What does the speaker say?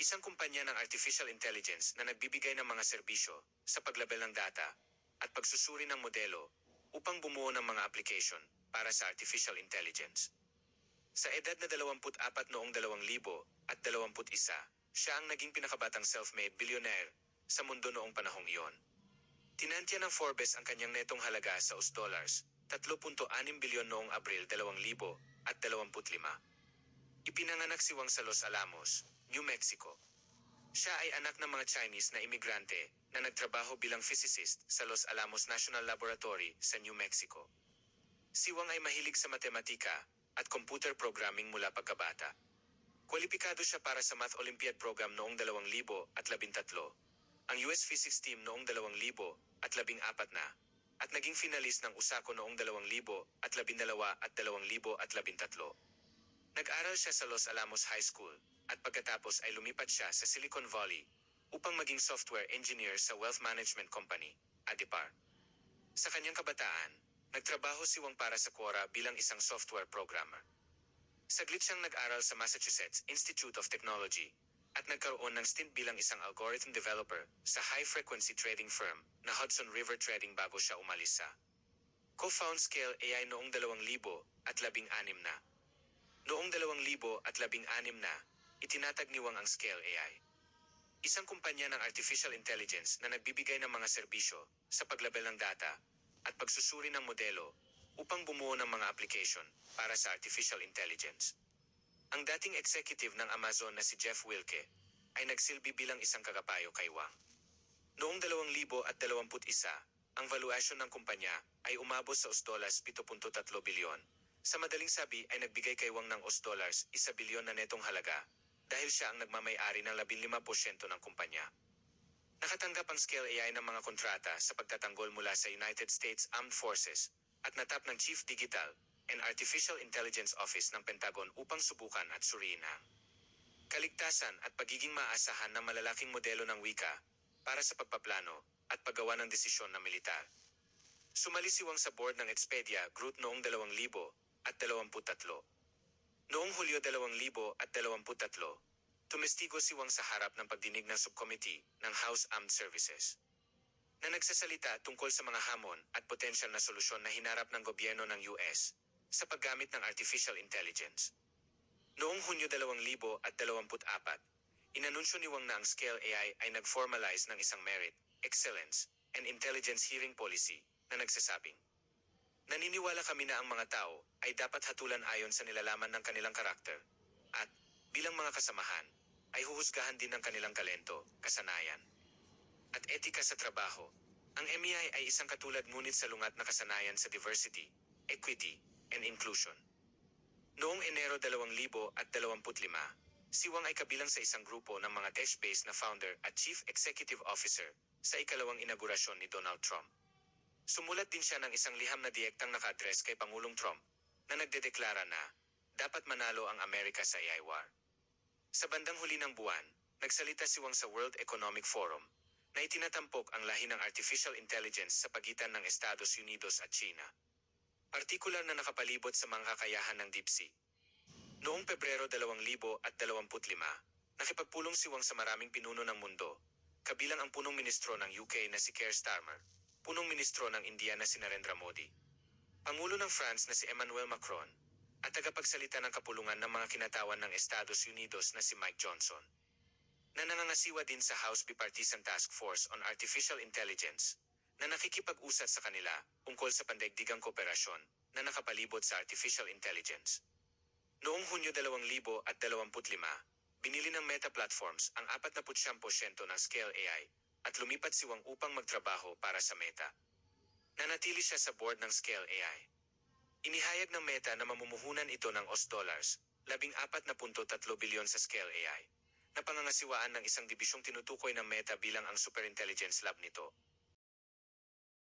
Isang kumpanya ng artificial intelligence na nagbibigay ng mga serbisyo sa paglabel ng data at pagsusuri ng modelo upang bumuo ng mga application para sa artificial intelligence. Sa edad na 24 noong 2021, siya ang naging pinakabatang self-made billionaire sa mundo noong panahong iyon. Tinantya ng Forbes ang kanyang netong halaga sa US$3.6 bilyon noong Abril 2025. Ipinanganak si Wang sa Los Alamos, New Mexico. Siya ay anak ng mga Chinese na imigrante na nagtrabaho bilang physicist sa Los Alamos National Laboratory sa New Mexico. Si Wang ay mahilig sa matematika at computer programming mula pagkabata. Kwalipikado siya para sa Math Olympiad program noong 2013, ang US Physics Team noong 2014 at naging finalist ng USACO noong 2012 at 2013. Nag-aral siya sa Los Alamos High School at pagkatapos ay lumipat siya sa Silicon Valley upang maging software engineer sa wealth management company, Adepar. Sa kanyang kabataan, nagtrabaho si Wang para sa Quora bilang isang software programmer. Saglit siyang nag-aral sa Massachusetts Institute of Technology at nagkaroon ng stint bilang isang algorithm developer sa high-frequency trading firm na Hudson River Trading bago siya umalis sa co-found Scale AI noong 2016 na. Noong 2016 na, itinatag ni Wang ang Scale AI. Isang kumpanya ng artificial intelligence na nagbibigay ng mga serbisyo sa paglabel ng data at pagsusuri ng modelo upang bumuo ng mga application para sa artificial intelligence. Ang dating executive ng Amazon na si Jeff Wilke ay nagsilbi bilang isang kagapayo kay Wang. Noong 2021, ang valuation ng kumpanya ay umabot sa $7.3 bilyon. Sa madaling sabi ay nagbigay kay Wang ng $1 bilyon na netong halaga dahil siya ang nagmamay-ari ng 15% ng kumpanya. Nakatanggap ang Scale AI ng mga kontrata sa pagtatanggol mula sa United States Armed Forces at natap ng Chief Digital and Artificial Intelligence Office ng Pentagon upang subukan at suriin ang kaligtasan at pagiging maasahan ng malalaking modelo ng wika para sa pagpaplano at paggawa ng desisyon ng militar. Sumali si Wang sa board ng Expedia Group noong 2023. Noong Hulyo 2023, tumestigo si Wang sa harap ng pagdinig ng subcommittee ng House Armed Services na nagsasalita tungkol sa mga hamon at potensyal na solusyon na hinarap ng gobyerno ng US sa paggamit ng artificial intelligence. Noong Hunyo 2024, inanunsyo ni Wang na ang Scale AI ay nag-formalize ng isang merit, excellence, and intelligence hearing policy na nagsasabing, naniniwala kami na ang mga tao ay dapat hatulan ayon sa nilalaman ng kanilang karakter at, bilang mga kasamahan, ay huhusgahan din ng kanilang talento, kasanayan, at etika sa trabaho. Ang MEI ay isang katulad ngunit salungat na kasanayan sa diversity, equity, and inclusion. Noong Enero 2025, si Wang ay kabilang sa isang grupo ng mga tech-based na founder at chief executive officer sa ikalawang inaugurasyon ni Donald Trump. Sumulat din siya ng isang liham na direktang naka-address kay Pangulong Trump na nagdedeklara na dapat manalo ang Amerika sa AI war. Sa bandang huli ng buwan, nagsalita si Wang sa World Economic Forum na itinatampok ang lahi ng artificial intelligence sa pagitan ng Estados Unidos at China. Partikular na nakapalibot sa mga kakayahan ng DeepSeek. Noong Pebrero 2025, nakipagpulong si Wang sa maraming pinuno ng mundo, kabilang ang punong ministro ng UK na si Keir Starmer, punong ministro ng India na si Narendra Modi, Pangulo ng France na si Emmanuel Macron, at tagapagsalita ng kapulungan ng mga kinatawan ng Estados Unidos na si Mike Johnson, na nangangasiwa din sa House Bipartisan Task Force on Artificial Intelligence, na nakikipag-usat sa kanila tungkol sa pandaigdigang kooperasyon na nakapalibot sa artificial intelligence. Noong Hunyo 2025, binili ng Meta Platforms ang 49% ng Scale AI at lumipat si Wang upang magtrabaho para sa Meta. Nanatili siya sa board ng Scale AI. Inihayag ng Meta na mamumuhunan ito ng $14.3 bilyon sa Scale AI, na pangangasiwaan ng isang dibisyong tinutukoy ng Meta bilang ang superintelligence lab nito.